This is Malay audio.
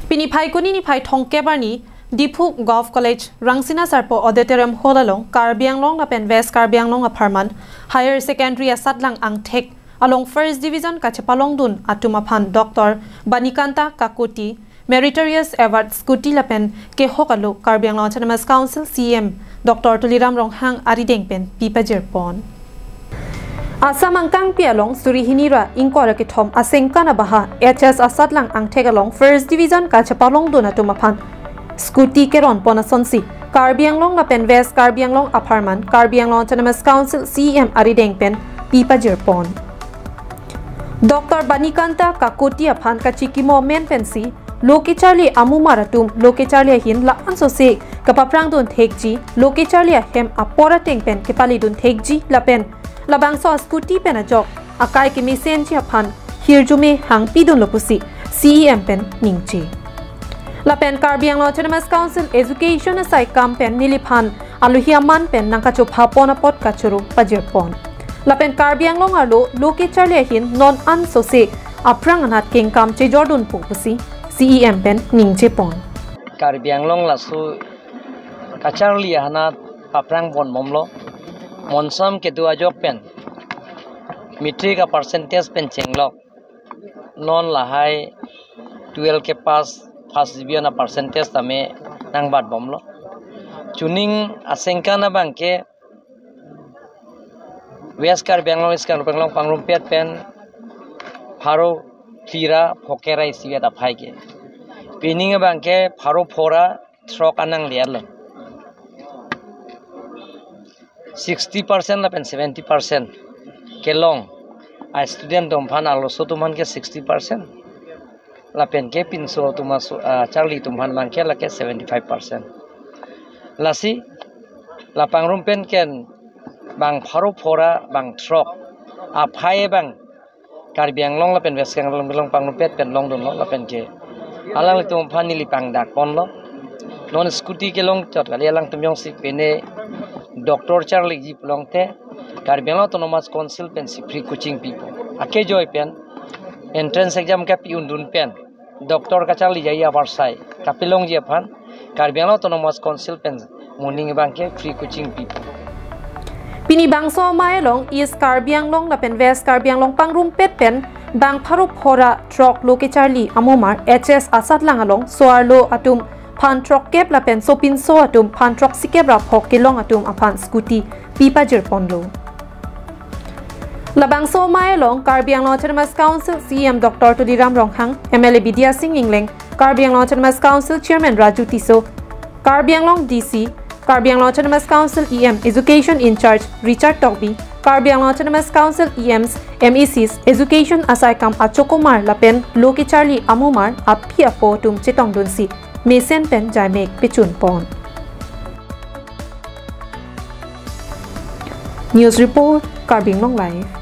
Pinipai Kuninipai Tongkebarni, Dipu Golf College, Rangsina Sarpo Auditorium Holalong, Karbianglong Lapen West Karbianglong Apartment, Higher Secondary Asatlang Angtek, along First Division Kachapalong Dun, Atumapan Dr. Banikanta Kakuti, Meritorious Award Skuti Lapen, Kehokalo, Karbianglong Autonomous Council, CM, Dr. Tuliram Ronghang Aridengpen, Pipajirpon. Asamangkang pialong Surihinira Inkora Kitom Asengkana Baha HS Asatlang Angtegalong First Division Kachapalong Donatumapan Skuti Keron Ponasonsi Karbianglong Lapen West Karbianglong Apartment Karbianglong Autonomous Council CM Aridengpen Pipa Jirpon Dr. Banikanta Kakuti Apan Kachikimo Menpensi Loki Charlie Amumaratum Loki Charlie Hin La Ansose Kapaprang Dun Thekji Loki Charlie Hem Apora Tengpen Kepali Dun Thekji Lapen Labang so skuti penajok akai kimi senchi aphan hirjume hangpi dun lopusi CEM pen ningchi Lapen Karbianglong Autonomous Council Education asai kampen niliphan aluhiaman pen nangkacho phapona pot kachuru pajirpon Lapen Karbianglong alo loke charle hin non an sose aprang anat king kam che jordun pupusi CEM pen ningche pon Karbianglong lasu kacharli hanat aprang bon momlo Monsam ke dua jok pen, mitri ka percentage pen cenglok, non lahai 12 ke pas first division na percentage tame nang bat bomlo, tuning asengka na bangke, West Karbianglong pangrumpet pen, Pharo Fira Phokera isiya da phaike, pining bangke Pharo Phora trok anang liarlo. 60% lapen 70% kelong a student dompan aloso tuman ke 60% lapen ke pinso tumas charli tumhan man ke lake 75% lasi lapang rumpen ken bang Pharo Phora bang trok a phai bang Karbianglong lapen West Karbianglong pangrumpet pen long don lapen ke alang tumpan ni lipang dak ponlo non scooty kelong chot kali alang tumyong sik pene Dr. Charlie G. Plongte, Karbianglong Autonomous Council pen si free coaching people. Ake joy pen, entrance exam kapi undun pen, Dr. Charlie Jai Avarsai, Kapilong Japan, Karbianglong Autonomous Council pen, morning banke free coaching people. Pini bangso maelong is Karbianglong Lapen West Karbianglong pangrumpet pen, bang Pharo Phora trok loke Charlie Amomar HS Asatlang along Soarlo atum Pan trok kep lapen sopin so atum pan trok sikep rapok kilong atum apan skuti pipa jirponlo. Labang so maelong Karbianglong Autonomous Council CM Dr. Tuliram Ronghang MLA Bidya Singh Ingleng Karbianglong Autonomous Council Chairman Raju Tiso Karbianglong DC Karbianglong Autonomous Council EM Education In Charge Richard Togbi Karbianglong Autonomous Council EMs MECs Education Asaikam Achokomar lapen Loki Charlie Amumar api apo tum chetong dunsi Mesen pen Jaimek Pichun Pon. News Report Karbianglong Live.